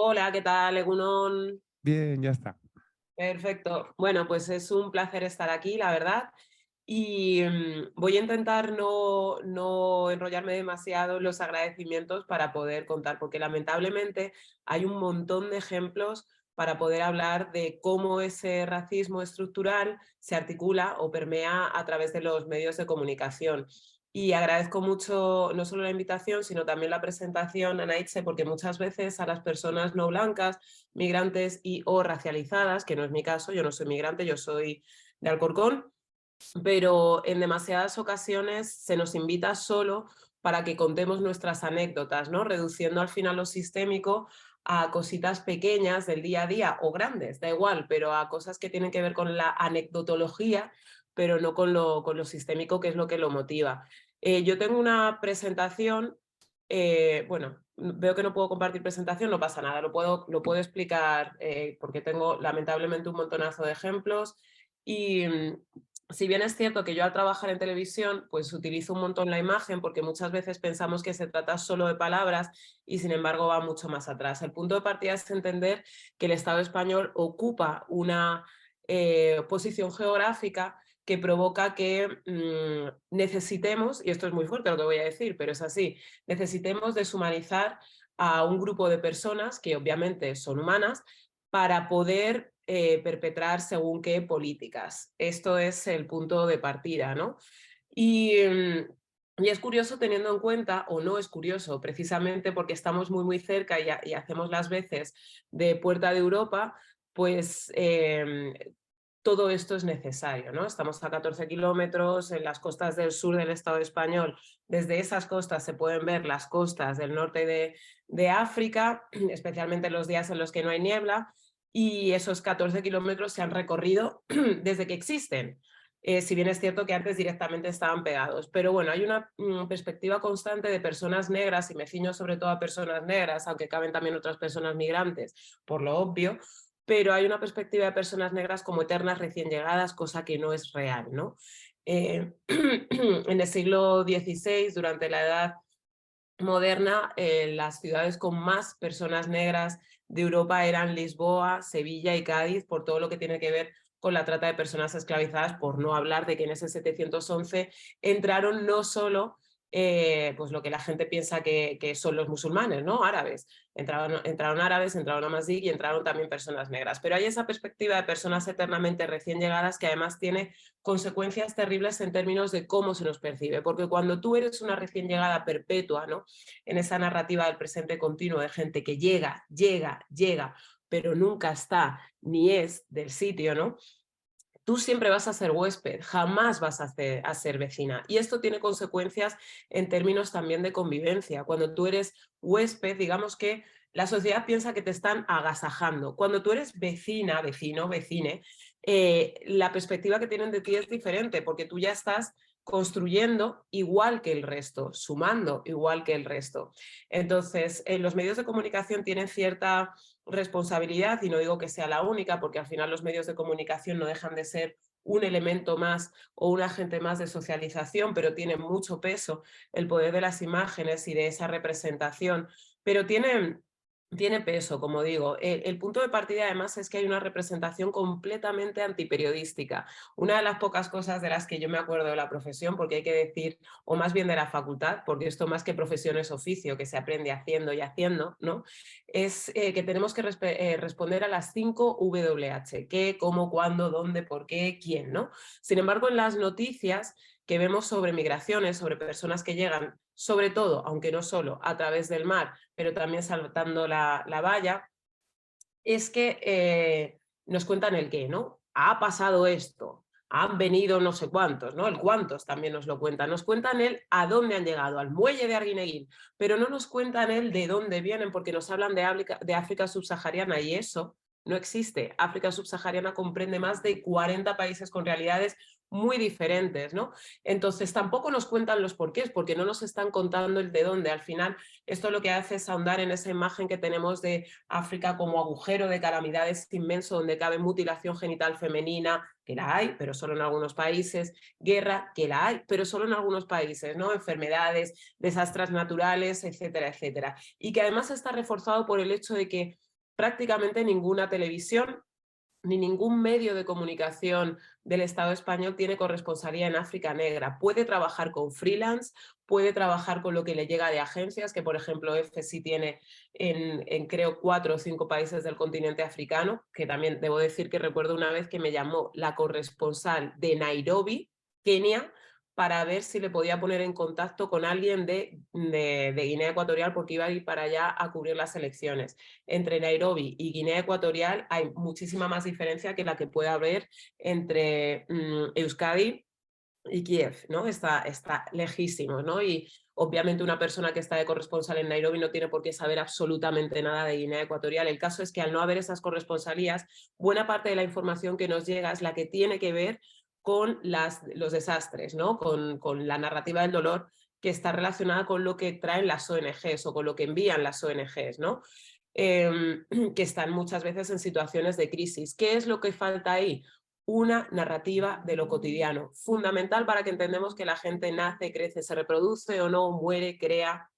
Hola, ¿qué tal, Egunon? Bien, ya está. Perfecto. Bueno, pues es un placer estar aquí, la verdad. Y voy a intentar no enrollarme demasiado en los agradecimientos para poder contar, porque lamentablemente hay un montón de ejemplos para poder hablar de cómo ese racismo estructural se articula o permea a través de los medios de comunicación. Y agradezco mucho no solo la invitación, sino también la presentación, Anaitze, porque muchas veces a las personas no blancas, migrantes y o racializadas, que no es mi caso, yo no soy migrante, yo soy de Alcorcón, pero en demasiadas ocasiones se nos invita solo para que contemos nuestras anécdotas, ¿no? Reduciendo al final lo sistémico a cositas pequeñas del día a día o grandes, da igual, pero a cosas que tienen que ver con la anecdotología, pero no con lo sistémico, que es lo que lo motiva. Yo tengo una presentación, bueno, veo que no puedo compartir presentación, no pasa nada, lo puedo explicar porque tengo lamentablemente un montonazo de ejemplos y si bien es cierto que yo al trabajar en televisión pues utilizo un montón la imagen porque muchas veces pensamos que se trata solo de palabras y sin embargo va mucho más atrás. El punto de partida es entender que el Estado español ocupa una posición geográfica que provoca que necesitemos, y esto es muy fuerte lo que voy a decir, pero es así, necesitemos deshumanizar a un grupo de personas que obviamente son humanas para poder perpetrar según qué políticas. Esto es el punto de partida, ¿no? Y es curioso teniendo en cuenta, o no es curioso, precisamente porque estamos muy cerca y hacemos las veces de puerta de Europa, pues todo esto es necesario, ¿no? Estamos a 14 kilómetros en las costas del sur del Estado español. Desde esas costas se pueden ver las costas del norte de África, especialmente en los días en los que no hay niebla, y esos 14 kilómetros se han recorrido desde que existen. Si bien es cierto que antes directamente estaban pegados. Pero bueno, hay una perspectiva constante de personas negras, y me ciño sobre todo a personas negras, aunque caben también otras personas migrantes, por lo obvio, pero hay una perspectiva de personas negras como eternas recién llegadas, cosa que no es real, ¿no? En el siglo XVI, durante la Edad Moderna, las ciudades con más personas negras de Europa eran Lisboa, Sevilla y Cádiz, por todo lo que tiene que ver con la trata de personas esclavizadas, por no hablar de que en ese 711 entraron no solo pues lo que la gente piensa que son los musulmanes, ¿no? Árabes. Entraron árabes, entraron amazigh y entraron también personas negras. Pero hay esa perspectiva de personas eternamente recién llegadas que además tiene consecuencias terribles en términos de cómo se nos percibe, porque cuando tú eres una recién llegada perpetua, ¿no? En esa narrativa del presente continuo de gente que llega, pero nunca está ni es del sitio, ¿no? Tú siempre vas a ser huésped, jamás vas a ser vecina. Y esto tiene consecuencias en términos también de convivencia. Cuando tú eres huésped, digamos que la sociedad piensa que te están agasajando. Cuando tú eres vecina, vecino, vecine, la perspectiva que tienen de ti es diferente, porque tú ya estás construyendo igual que el resto, sumando igual que el resto. Entonces, los medios de comunicación tienen cierta responsabilidad, y no digo que sea la única, porque al final los medios de comunicación no dejan de ser un elemento más o un agente más de socialización, pero tiene mucho peso el poder de las imágenes y de esa representación, pero tiene peso, como digo. El punto de partida además es que hay una representación completamente antiperiodística. Una de las pocas cosas de las que yo me acuerdo de la profesión, porque hay que decir, o más bien de la facultad, porque esto más que profesión es oficio, que se aprende haciendo y haciendo, ¿no? Es que tenemos que responder a las 5 WH, qué, cómo, cuándo, dónde, por qué, quién, ¿no? Sin embargo, en las noticias que vemos sobre migraciones, sobre personas que llegan, sobre todo, aunque no solo, a través del mar, pero también saltando la valla, es que nos cuentan el qué, ¿no? Ha pasado esto, han venido no sé cuántos, ¿no? El cuántos también nos lo cuentan. Nos cuentan el a dónde han llegado, al muelle de Arguineguín, pero no nos cuentan el de dónde vienen, porque nos hablan de África subsahariana, y eso no existe. África subsahariana comprende más de 40 países con realidades muy diferentes, ¿no? Entonces tampoco nos cuentan los porqués, porque no nos están contando el de dónde. Al final, esto lo que hace es ahondar en esa imagen que tenemos de África como agujero de calamidades inmenso donde cabe mutilación genital femenina, que la hay, pero solo en algunos países, guerra, que la hay, pero solo en algunos países, ¿no? Enfermedades, desastres naturales, etcétera, etcétera. Y que además está reforzado por el hecho de que prácticamente ninguna televisión ni ningún medio de comunicación del Estado español tiene corresponsalía en África negra. Puede trabajar con freelance, puede trabajar con lo que le llega de agencias, que por ejemplo EFE sí tiene en creo 4 o 5 países del continente africano, que también debo decir que recuerdo una vez que me llamó la corresponsal de Nairobi, Kenia, para ver si le podía poner en contacto con alguien de Guinea Ecuatorial porque iba a ir para allá a cubrir las elecciones. Entre Nairobi y Guinea Ecuatorial hay muchísima más diferencia que la que puede haber entre Euskadi y Kiev, ¿no? Está lejísimo, ¿no? Y obviamente una persona que está de corresponsal en Nairobi no tiene por qué saber absolutamente nada de Guinea Ecuatorial. El caso es que al no haber esas corresponsalías, buena parte de la información que nos llega es la que tiene que ver con los desastres, ¿no? Con la narrativa del dolor que está relacionada con lo que traen las ONGs o con lo que envían las ONGs, ¿no? Que están muchas veces en situaciones de crisis. ¿Qué es lo que falta ahí? Una narrativa de lo cotidiano, fundamental para que entendamos que la gente nace, crece, se reproduce o no, muere, crea,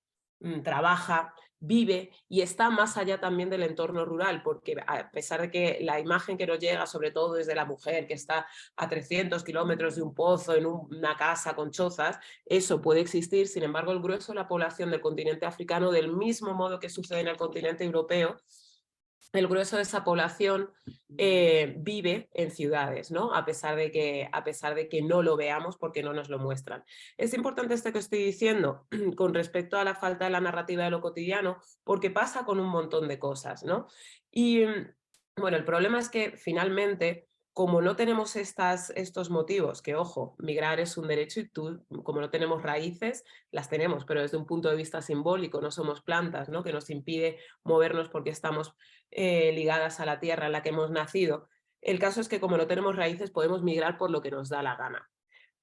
trabaja, vive y está más allá también del entorno rural, porque a pesar de que la imagen que nos llega, sobre todo desde la mujer que está a 300 kilómetros de un pozo, en una casa con chozas, eso puede existir. Sin embargo, el grueso de la población del continente africano, del mismo modo que sucede en el continente europeo, el grueso de esa población vive en ciudades, ¿no? A pesar de que no lo veamos porque no nos lo muestran. Es importante esto que estoy diciendo con respecto a la falta de la narrativa de lo cotidiano, porque pasa con un montón de cosas, ¿no? Y bueno, el problema es que finalmente, como no tenemos estos motivos, que ojo, migrar es un derecho y tú, como no tenemos raíces, las tenemos, pero desde un punto de vista simbólico, no somos plantas, ¿no? Que nos impide movernos porque estamos ligadas a la tierra en la que hemos nacido. El caso es que como no tenemos raíces podemos migrar por lo que nos da la gana.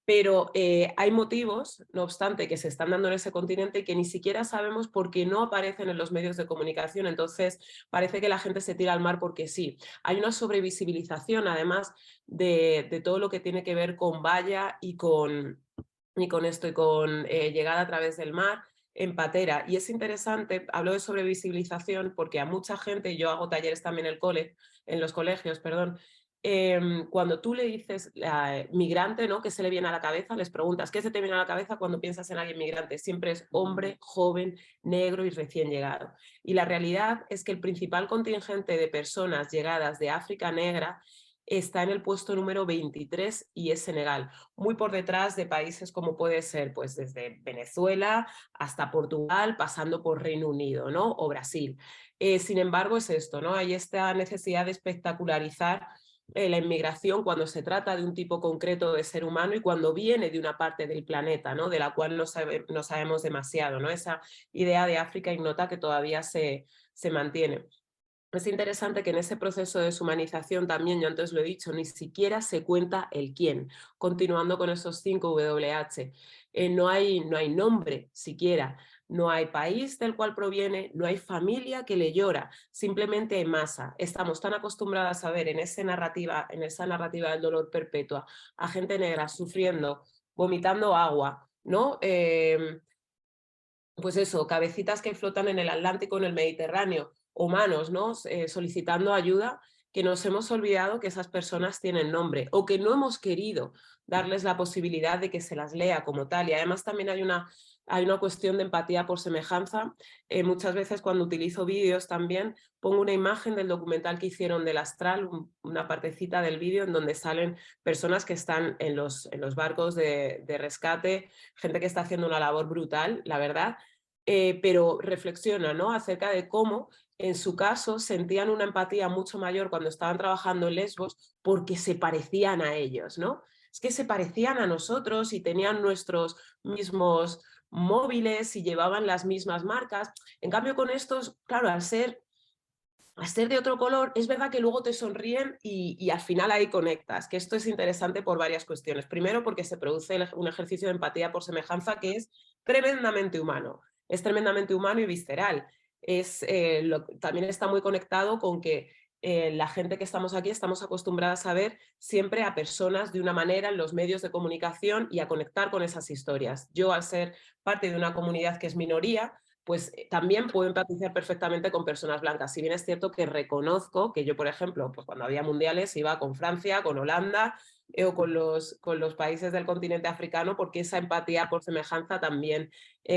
Pero hay motivos, no obstante, que se están dando en ese continente y que ni siquiera sabemos por qué no aparecen en los medios de comunicación. Entonces parece que la gente se tira al mar porque sí. Hay una sobrevisibilización, además, de todo lo que tiene que ver con valla y con llegada a través del mar en patera. Y es interesante, hablo de sobrevisibilización porque a mucha gente, yo hago talleres también en los colegios, perdón, cuando tú le dices migrante, ¿no? ¿Qué se le viene a la cabeza? Les preguntas, ¿qué se te viene a la cabeza cuando piensas en alguien migrante? Siempre es hombre, joven, negro y recién llegado. Y la realidad es que el principal contingente de personas llegadas de África negra está en el puesto número 23 y es Senegal, muy por detrás de países como puede ser pues desde Venezuela hasta Portugal, pasando por Reino Unido, ¿no? O Brasil. Sin embargo, es esto, ¿no? Hay esta necesidad de espectacularizar la inmigración cuando se trata de un tipo concreto de ser humano y cuando viene de una parte del planeta, ¿no? De la cual no sabemos demasiado, ¿no? Esa idea de África ignota que todavía se mantiene. Es interesante que en ese proceso de deshumanización también, yo antes lo he dicho, ni siquiera se cuenta el quién, continuando con esos 5 WH. No hay nombre siquiera, no hay país del cual proviene, no hay familia que le llora, simplemente hay masa. Estamos tan acostumbradas a ver en esa narrativa del dolor perpetua a gente negra sufriendo, vomitando agua, ¿no? Pues eso, cabecitas que flotan en el Atlántico, en el Mediterráneo, o manos, ¿no? Solicitando ayuda, que nos hemos olvidado que esas personas tienen nombre o que no hemos querido darles la posibilidad de que se las lea como tal. Y además también hay una cuestión de empatía por semejanza. Muchas veces cuando utilizo vídeos también pongo una imagen del documental que hicieron del Astral, una partecita del vídeo en donde salen personas que están en los barcos de rescate, gente que está haciendo una labor brutal, la verdad, pero reflexiona, ¿no? Acerca de cómo en su caso sentían una empatía mucho mayor cuando estaban trabajando en Lesbos porque se parecían a ellos, ¿no? Es que se parecían a nosotros y tenían nuestros mismos móviles y llevaban las mismas marcas. En cambio con estos, claro, al ser de otro color, es verdad que luego te sonríen y al final ahí conectas, que esto es interesante por varias cuestiones. Primero, porque se produce un ejercicio de empatía por semejanza que es tremendamente humano. Es tremendamente humano y visceral. También está muy conectado con que la gente que estamos aquí estamos acostumbradas a ver siempre a personas de una manera en los medios de comunicación y a conectar con esas historias. Yo, al ser parte de una comunidad que es minoría, pues también puedo empatizar perfectamente con personas blancas. Si bien es cierto que reconozco que yo, por ejemplo, pues cuando había mundiales iba con Francia, con Holanda o con los países del continente africano, porque esa empatía por semejanza también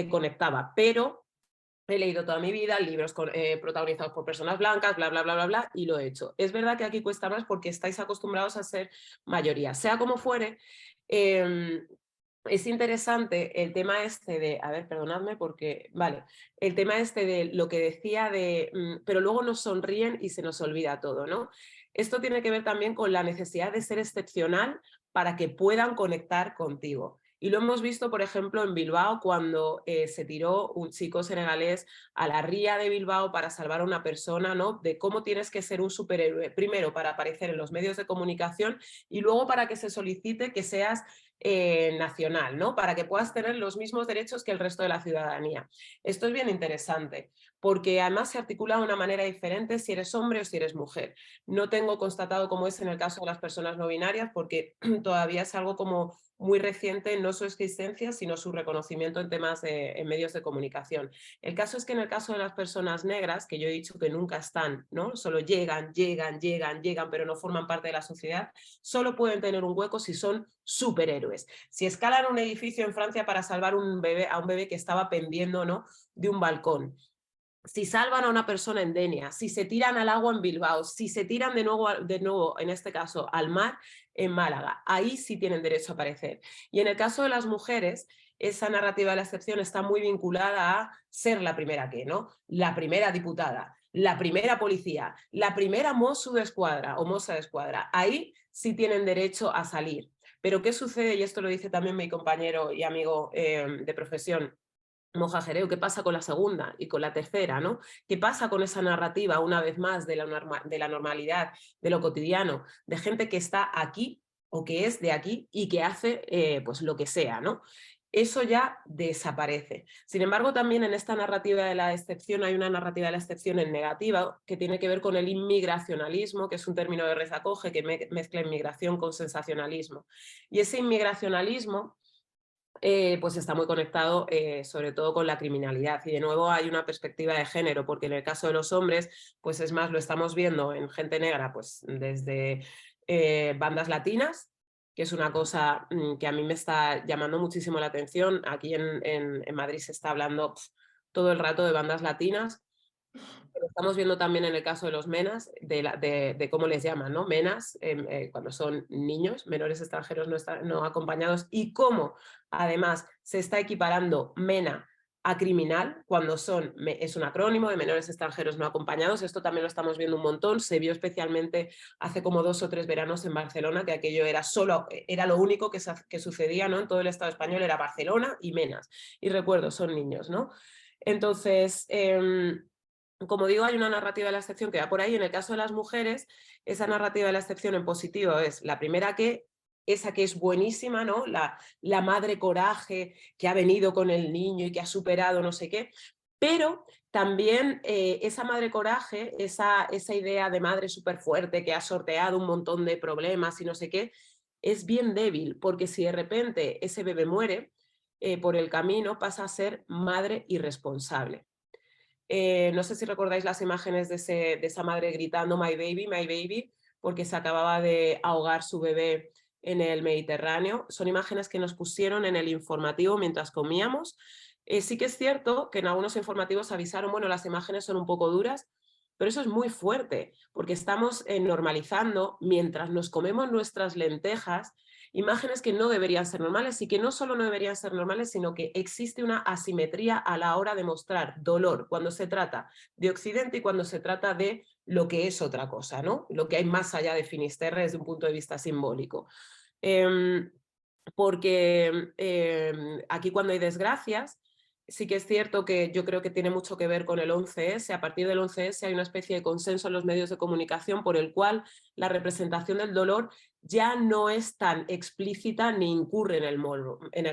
conectaba. Pero he leído toda mi vida libros protagonizados por personas blancas, bla, bla, bla, bla, bla, y lo he hecho. Es verdad que aquí cuesta más porque estáis acostumbrados a ser mayoría. Sea como fuere, es interesante el tema este de, a ver, perdonadme porque, vale, el tema este de lo que decía de, pero luego nos sonríen y se nos olvida todo, ¿no? Esto tiene que ver también con la necesidad de ser excepcional para que puedan conectar contigo. Y lo hemos visto, por ejemplo, en Bilbao, cuando se tiró un chico senegalés a la ría de Bilbao para salvar a una persona, ¿no? De cómo tienes que ser un superhéroe, primero para aparecer en los medios de comunicación y luego para que se solicite que seas nacional, ¿no? Para que puedas tener los mismos derechos que el resto de la ciudadanía. Esto es bien interesante, porque además se articula de una manera diferente si eres hombre o si eres mujer. No tengo constatado cómo es en el caso de las personas no binarias, porque todavía es algo como muy reciente, no su existencia, sino su reconocimiento en temas en medios de comunicación. El caso es que en el caso de las personas negras, que yo he dicho que nunca están, ¿no? Solo llegan, pero no forman parte de la sociedad, solo pueden tener un hueco si son superhéroes. Si escalan un edificio en Francia para salvar a un bebé que estaba pendiendo, ¿no?, de un balcón, si salvan a una persona en Denia, si se tiran al agua en Bilbao, si se tiran de nuevo, en este caso, al mar en Málaga, ahí sí tienen derecho a aparecer. Y en el caso de las mujeres, esa narrativa de la excepción está muy vinculada a ser la primera que, ¿no? La primera diputada, la primera policía, la primera Mossu de Escuadra o Mossa de Escuadra. Ahí sí tienen derecho a salir. Pero ¿qué sucede? Y esto lo dice también mi compañero y amigo de profesión, Moja Jereu, ¿qué pasa con la segunda y con la tercera, ¿no? ¿Qué pasa con esa narrativa, una vez más, de la normalidad, de lo cotidiano, de gente que está aquí o que es de aquí y que hace pues lo que sea, ¿no? Eso ya desaparece. Sin embargo, también en esta narrativa de la excepción hay una narrativa de la excepción en negativa que tiene que ver con el inmigracionalismo, que es un término de Rezacoge que mezcla inmigración con sensacionalismo. Y ese inmigracionalismo pues está muy conectado sobre todo con la criminalidad. Y de nuevo hay una perspectiva de género, porque en el caso de los hombres, pues es más, lo estamos viendo en gente negra, pues desde bandas latinas, que es una cosa que a mí me está llamando muchísimo la atención. Aquí en Madrid se está hablando todo el rato de bandas latinas. Pero estamos viendo también en el caso de los menas, de cómo les llaman, ¿no? Menas, cuando son niños, menores extranjeros no acompañados, y cómo además se está equiparando mena a criminal cuando es un acrónimo de menores extranjeros no acompañados. Esto también lo estamos viendo un montón. Se vio especialmente hace como 2 o 3 veranos en Barcelona, que aquello era lo único que sucedía, ¿no? En todo el Estado español era Barcelona y menas. Y recuerdo, son niños, ¿no? Entonces, como digo, hay una narrativa de la excepción que va por ahí. En el caso de las mujeres, esa narrativa de la excepción en positivo es la primera esa que es buenísima, ¿no? La madre coraje que ha venido con el niño y que ha superado no sé qué, pero también esa madre coraje, esa idea de madre súper fuerte que ha sorteado un montón de problemas y no sé qué, es bien débil, porque si de repente ese bebé muere por el camino, pasa a ser madre irresponsable. No sé si recordáis las imágenes de esa madre gritando my baby, porque se acababa de ahogar su bebé en el Mediterráneo. Son imágenes que nos pusieron en el informativo mientras comíamos. Sí que es cierto que en algunos informativos avisaron, bueno, las imágenes son un poco duras, pero eso es muy fuerte, porque estamos normalizando, mientras nos comemos nuestras lentejas, imágenes que no deberían ser normales, y que no solo no deberían ser normales, sino que existe una asimetría a la hora de mostrar dolor cuando se trata de Occidente y cuando se trata de lo que es otra cosa, ¿no? Lo que hay más allá de Finisterre desde un punto de vista simbólico. Porque aquí cuando hay desgracias, sí que es cierto que yo creo que tiene mucho que ver con el 11S. A partir del 11S hay una especie de consenso en los medios de comunicación por el cual la representación del dolor ya no es tan explícita ni incurre en el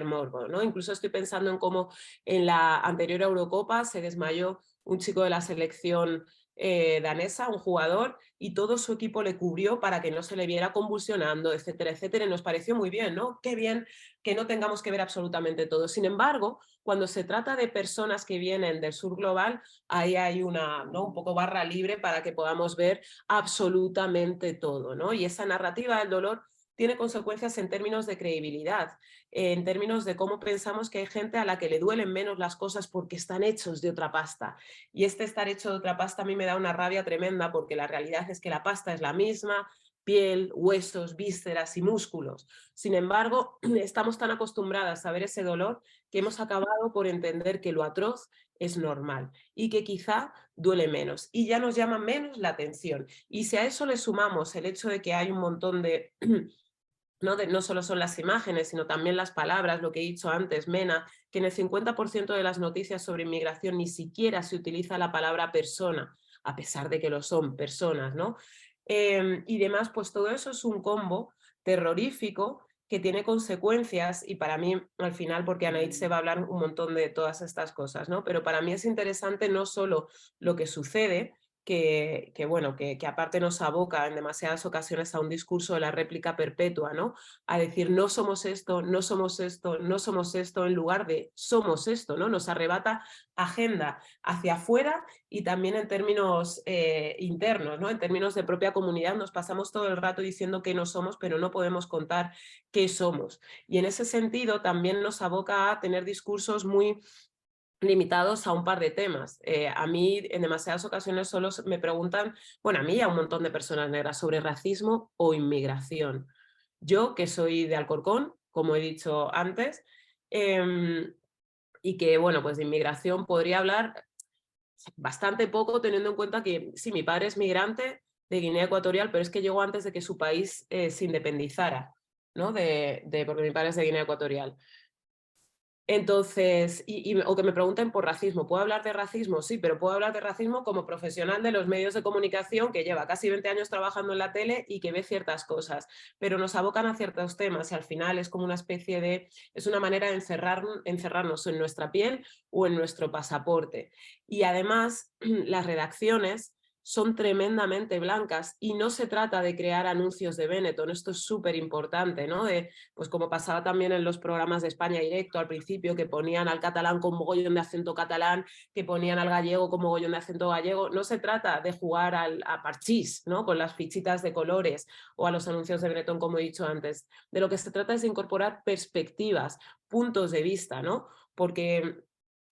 morbo, ¿no? Incluso estoy pensando en cómo en la anterior Eurocopa se desmayó un chico de la selección danesa, un jugador, y todo su equipo le cubrió para que no se le viera convulsionando, etcétera, etcétera, y nos pareció muy bien, ¿no? Qué bien que no tengamos que ver absolutamente todo. Sin embargo, cuando se trata de personas que vienen del sur global, ahí hay una, ¿no?, un poco barra libre para que podamos ver absolutamente todo, ¿no? Y esa narrativa del dolor tiene consecuencias en términos de credibilidad, en términos de cómo pensamos que hay gente a la que le duelen menos las cosas porque están hechos de otra pasta. Y este estar hecho de otra pasta a mí me da una rabia tremenda, porque la realidad es que la pasta es la misma: piel, huesos, vísceras y músculos. Sin embargo, estamos tan acostumbradas a ver ese dolor que hemos acabado por entender que lo atroz es normal y que quizá duele menos y ya nos llama menos la atención. Y si a eso le sumamos el hecho de que hay un montón de no solo son las imágenes, sino también las palabras, lo que he dicho antes, Mena, que en el 50% de las noticias sobre inmigración ni siquiera se utiliza la palabra persona, a pesar de que lo son personas, ¿no? Y demás, pues todo eso es un combo terrorífico que tiene consecuencias, y para mí, al final, porque Anaïd se va a hablar un montón de todas estas cosas, ¿no? Pero para mí es interesante no solo lo que sucede, bueno, que aparte nos aboca en demasiadas ocasiones a un discurso de la réplica perpetua, ¿no? A decir no somos esto, no somos esto, no somos esto, en lugar de somos esto, ¿no? Nos arrebata agenda hacia afuera y también en términos internos, ¿no? En términos de propia comunidad nos pasamos todo el rato diciendo que no somos, pero no podemos contar qué somos. Y en ese sentido también nos aboca a tener discursos muy limitados a un par de temas. A mí en demasiadas ocasiones solo me preguntan, bueno, a mí y a un montón de personas negras, sobre racismo o inmigración. Yo, que soy de Alcorcón, como he dicho antes, y que, bueno, pues de inmigración podría hablar bastante poco, teniendo en cuenta que sí, mi padre es migrante de Guinea Ecuatorial, pero es que llegó antes de que su país se independizara, ¿no? Porque mi padre es de Guinea Ecuatorial. Entonces, o que me pregunten por racismo. ¿Puedo hablar de racismo? Sí, pero puedo hablar de racismo como profesional de los medios de comunicación que lleva casi 20 años trabajando en la tele y que ve ciertas cosas, pero nos abocan a ciertos temas y al final es como una especie de, es una manera de encerrarnos en nuestra piel o en nuestro pasaporte. Y además, las redacciones son tremendamente blancas y no se trata de crear anuncios de Benetton, esto es súper importante, ¿no? Pues como pasaba también en los programas de España Directo al principio, que ponían al catalán con mogollón de acento catalán, que ponían al gallego con mogollón de acento gallego. No se trata de jugar a parchís, ¿no?, con las fichitas de colores o a los anuncios de Benetton, como he dicho antes. De lo que se trata es de incorporar perspectivas, puntos de vista, ¿no? Porque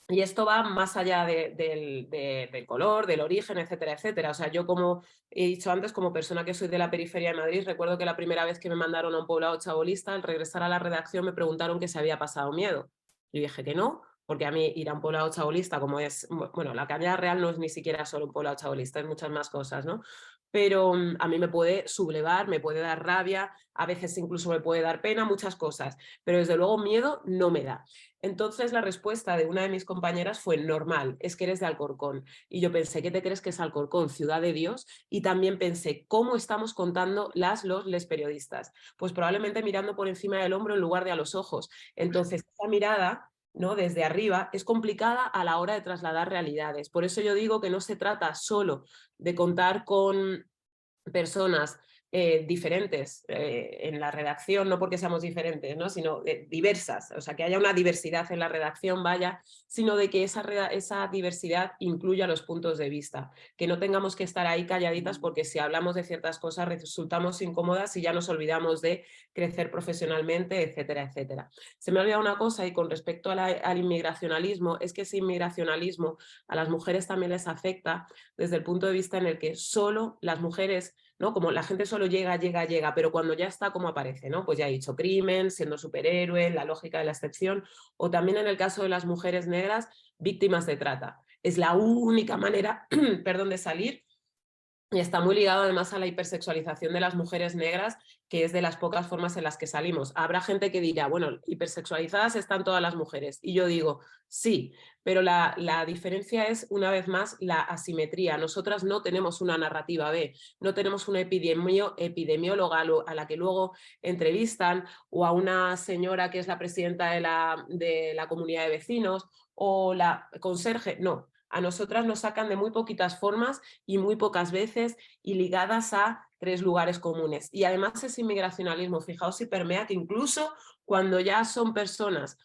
y esto va más allá del color, del origen, etcétera, etcétera. O sea, yo, como he dicho antes, como persona que soy de la periferia de Madrid, recuerdo que la primera vez que me mandaron a un poblado chabolista, al regresar a la redacción me preguntaron que si había pasado miedo. Yo dije que no, porque a mí ir a un poblado chabolista, como es, bueno, la Cañada Real no es ni siquiera solo un poblado chabolista, es muchas más cosas, ¿no? Pero a mí me puede sublevar, me puede dar rabia, a veces incluso me puede dar pena, muchas cosas, pero desde luego miedo no me da. Entonces la respuesta de una de mis compañeras fue: normal, es que eres de Alcorcón. Y yo pensé: ¿qué te crees que es Alcorcón, ciudad de Dios? Y también pensé: ¿cómo estamos contando les periodistas? Pues probablemente mirando por encima del hombro en lugar de a los ojos. Entonces esa mirada, ¿no?, desde arriba, es complicada a la hora de trasladar realidades. Por eso yo digo que no se trata solo de contar con personas diferentes en la redacción, no porque seamos diferentes, ¿no?, sino diversas, o sea, que haya una diversidad en la redacción, vaya, sino de que esa diversidad incluya los puntos de vista, que no tengamos que estar ahí calladitas, porque si hablamos de ciertas cosas resultamos incómodas y ya nos olvidamos de crecer profesionalmente, etcétera, etcétera. Se me ha olvidado una cosa, y con respecto al inmigracionalismo, es que ese inmigracionalismo a las mujeres también les afecta desde el punto de vista en el que solo las mujeres, ¿no?, como la gente solo llega, pero cuando ya está, como aparece, ¿no? Pues ya he dicho, crimen, siendo superhéroe, la lógica de la excepción, o también en el caso de las mujeres negras, víctimas de trata. Es la única manera, perdón, de salir. Y está muy ligado además a la hipersexualización de las mujeres negras, que es de las pocas formas en las que salimos. Habrá gente que dirá: bueno, hipersexualizadas están todas las mujeres. Y yo digo: sí, pero la diferencia es, una vez más, la asimetría. Nosotras no tenemos una narrativa B, no tenemos una epidemióloga a la que luego entrevistan, o a una señora que es la presidenta de la comunidad de vecinos, o la conserje. No. A nosotras nos sacan de muy poquitas formas y muy pocas veces y ligadas a 3 lugares comunes. Y además ese inmigracionalismo, fijaos si permea que incluso cuando ya son personas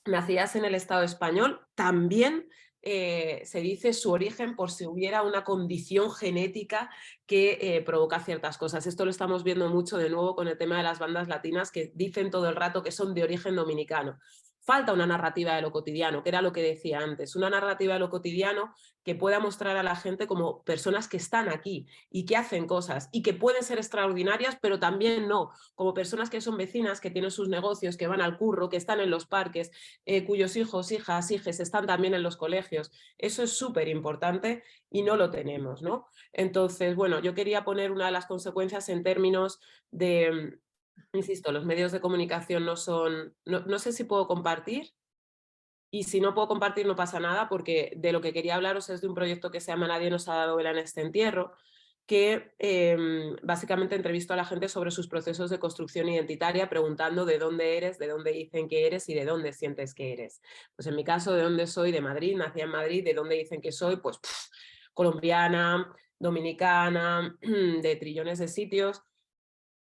nacidas en el Estado español, también se dice su origen por si hubiera una condición genética que provoca ciertas cosas. Esto lo estamos viendo mucho de nuevo con el tema de las bandas latinas que dicen todo el rato que son de origen dominicano. Falta una narrativa de lo cotidiano, que era lo que decía antes, una narrativa de lo cotidiano que pueda mostrar a la gente como personas que están aquí y que hacen cosas y que pueden ser extraordinarias, pero también no, como personas que son vecinas, que tienen sus negocios, que van al curro, que están en los parques, cuyos hijos, hijas, hijes están también en los colegios. Eso es súper importante y no lo tenemos, ¿no? Entonces, bueno, yo quería poner una de las consecuencias en términos de, insisto, los medios de comunicación no son, no sé si puedo compartir. Y si no puedo compartir no pasa nada porque de lo que quería hablaros es de un proyecto que se llama Nadie nos ha dado vela en este entierro, que básicamente entrevisto a la gente sobre sus procesos de construcción identitaria preguntando de dónde eres, de dónde dicen que eres y de dónde sientes que eres. Pues en mi caso, de dónde soy, de Madrid, nací en Madrid, de dónde dicen que soy, pues colombiana, dominicana, de trillones de sitios.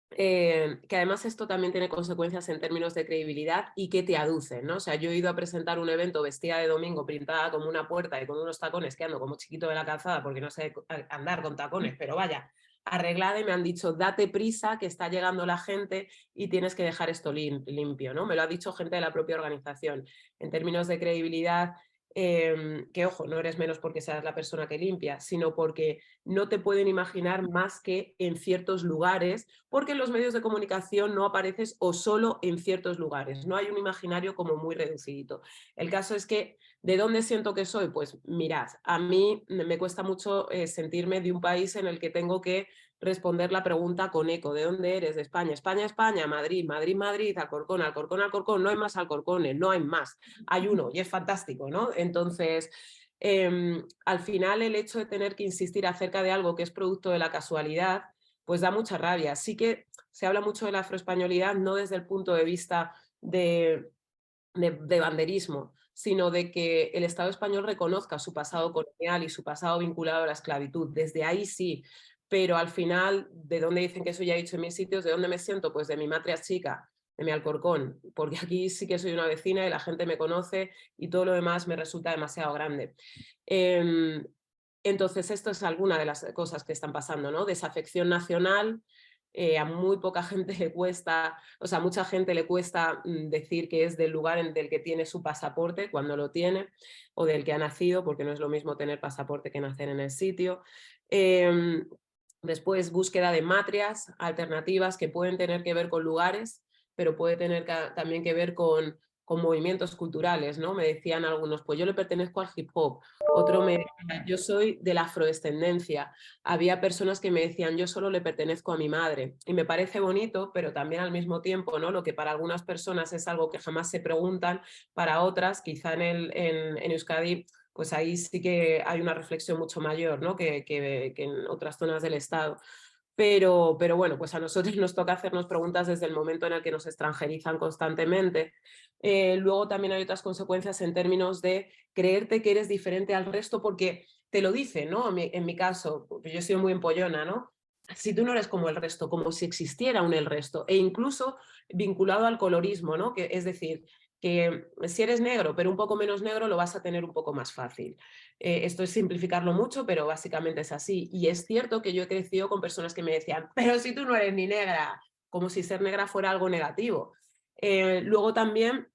Que además esto también tiene consecuencias en términos de credibilidad y que te aducen, ¿no? O sea, yo he ido a presentar un evento vestida de domingo, pintada como una puerta y con unos tacones que ando como chiquito de la calzada porque no sé andar con tacones, pero vaya, arreglada y me han dicho, date prisa que está llegando la gente y tienes que dejar esto limpio, ¿no? Me lo ha dicho gente de la propia organización. En términos de credibilidad, que ojo, no eres menos porque seas la persona que limpia, sino porque no te pueden imaginar más que en ciertos lugares, porque en los medios de comunicación no apareces o solo en ciertos lugares, no hay un imaginario como muy reducido. El caso es que, ¿de dónde siento que soy? Pues mirad, a mí me cuesta mucho sentirme de un país en el que tengo que responder la pregunta con eco, ¿de dónde eres? De España, España, España, Madrid, Madrid, Madrid, Alcorcón, Alcorcón, Alcorcón, no hay más Alcorcones, no hay más, hay uno y es fantástico, ¿no? Entonces, al final el hecho de tener que insistir acerca de algo que es producto de la casualidad, pues da mucha rabia. Sí que se habla mucho de la afroespañolidad no desde el punto de vista de banderismo, sino de que el Estado español reconozca su pasado colonial y su pasado vinculado a la esclavitud. Desde ahí sí, pero al final, ¿de dónde dicen que eso ya he dicho en mis sitios? ¿De dónde me siento? Pues de mi matria chica, de mi Alcorcón, porque aquí sí que soy una vecina y la gente me conoce y todo lo demás me resulta demasiado grande. Entonces, esto es alguna de las cosas que están pasando, ¿no? Desafección nacional, a muy poca gente le cuesta, o sea, a mucha gente le cuesta decir que es del lugar del que tiene su pasaporte cuando lo tiene, o del que ha nacido, porque no es lo mismo tener pasaporte que nacer en el sitio. Después, búsqueda de matrias alternativas que pueden tener que ver con lugares, pero puede tener también que ver con movimientos culturales, ¿no? Me decían algunos, pues yo le pertenezco al hip hop, otro me decía, yo soy de la afrodescendencia. Había personas que me decían, yo solo le pertenezco a mi madre. Y me parece bonito, pero también al mismo tiempo, ¿no? Lo que para algunas personas es algo que jamás se preguntan, para otras, quizá en Euskadi, pues ahí sí que hay una reflexión mucho mayor, ¿no? que en otras zonas del Estado. Pero bueno, pues a nosotros nos toca hacernos preguntas desde el momento en el que nos extranjerizan constantemente. Luego también hay otras consecuencias en términos de creerte que eres diferente al resto porque te lo dicen, ¿no? En mi caso, pues yo soy muy empollona, ¿no? Si tú no eres como el resto, como si existiera un el resto, e incluso vinculado al colorismo, ¿no? Que, es decir, que si eres negro, pero un poco menos negro, lo vas a tener un poco más fácil. Esto es simplificarlo mucho, pero básicamente es así. Y es cierto que yo he crecido con personas que me decían, pero si tú no eres ni negra, como si ser negra fuera algo negativo. Luego también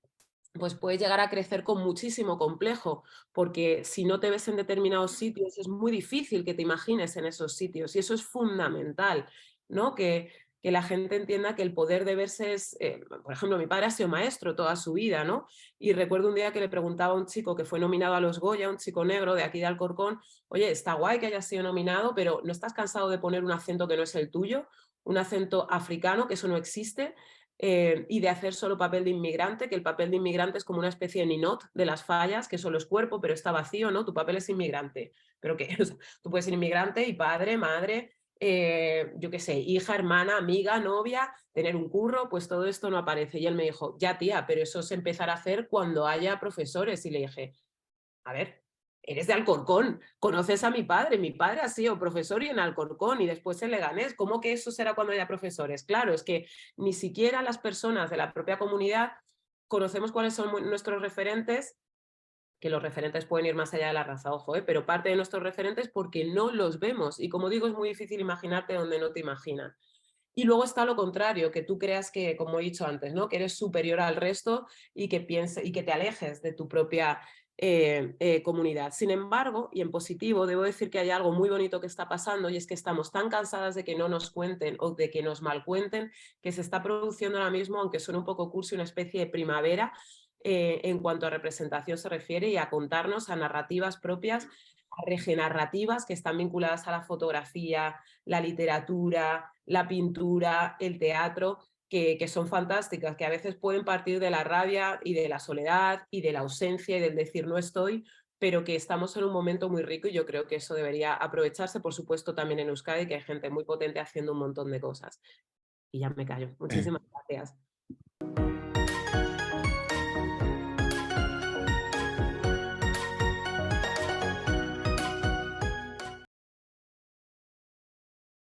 pues puedes llegar a crecer con muchísimo complejo, porque si no te ves en determinados sitios es muy difícil que te imagines en esos sitios y eso es fundamental, ¿no? Que la gente entienda que el poder de verse es, por ejemplo, mi padre ha sido maestro toda su vida, ¿no? Y recuerdo un día que le preguntaba a un chico que fue nominado a los Goya, un chico negro de aquí de Alcorcón, oye, está guay que hayas sido nominado, pero ¿no estás cansado de poner un acento que no es el tuyo? Un acento africano, que eso no existe, y de hacer solo papel de inmigrante, que el papel de inmigrante es como una especie de ninot de las fallas, que solo es cuerpo, pero está vacío, ¿no? Tu papel es inmigrante. Pero que tú puedes ser inmigrante y padre, madre, yo qué sé, hija, hermana, amiga, novia, tener un curro, pues todo esto no aparece. Y él me dijo, ya tía, pero eso se empezará a hacer cuando haya profesores. Y le dije, a ver, eres de Alcorcón, conoces a mi padre ha sido profesor y en Alcorcón y después en Leganés, ¿cómo que eso será cuando haya profesores? Claro, es que ni siquiera las personas de la propia comunidad conocemos cuáles son nuestros referentes, que los referentes pueden ir más allá de la raza, ojo, pero parte de nuestros referentes porque no los vemos y como digo es muy difícil imaginarte donde no te imaginan. Y luego está lo contrario, que tú creas que, como he dicho antes, ¿no? que eres superior al resto y que, y que te alejes de tu propia comunidad. Sin embargo, y en positivo, debo decir que hay algo muy bonito que está pasando y es que estamos tan cansadas de que no nos cuenten o de que nos malcuenten que se está produciendo ahora mismo, aunque suene un poco cursi, una especie de primavera en cuanto a representación se refiere y a contarnos a narrativas propias, a regenerativas que están vinculadas a la fotografía, la literatura, la pintura, el teatro, que son fantásticas, que a veces pueden partir de la rabia y de la soledad y de la ausencia y del decir no estoy, pero que estamos en un momento muy rico y yo creo que eso debería aprovecharse, por supuesto, también en Euskadi, que hay gente muy potente haciendo un montón de cosas. Y ya me callo. Eh, Muchísimas gracias.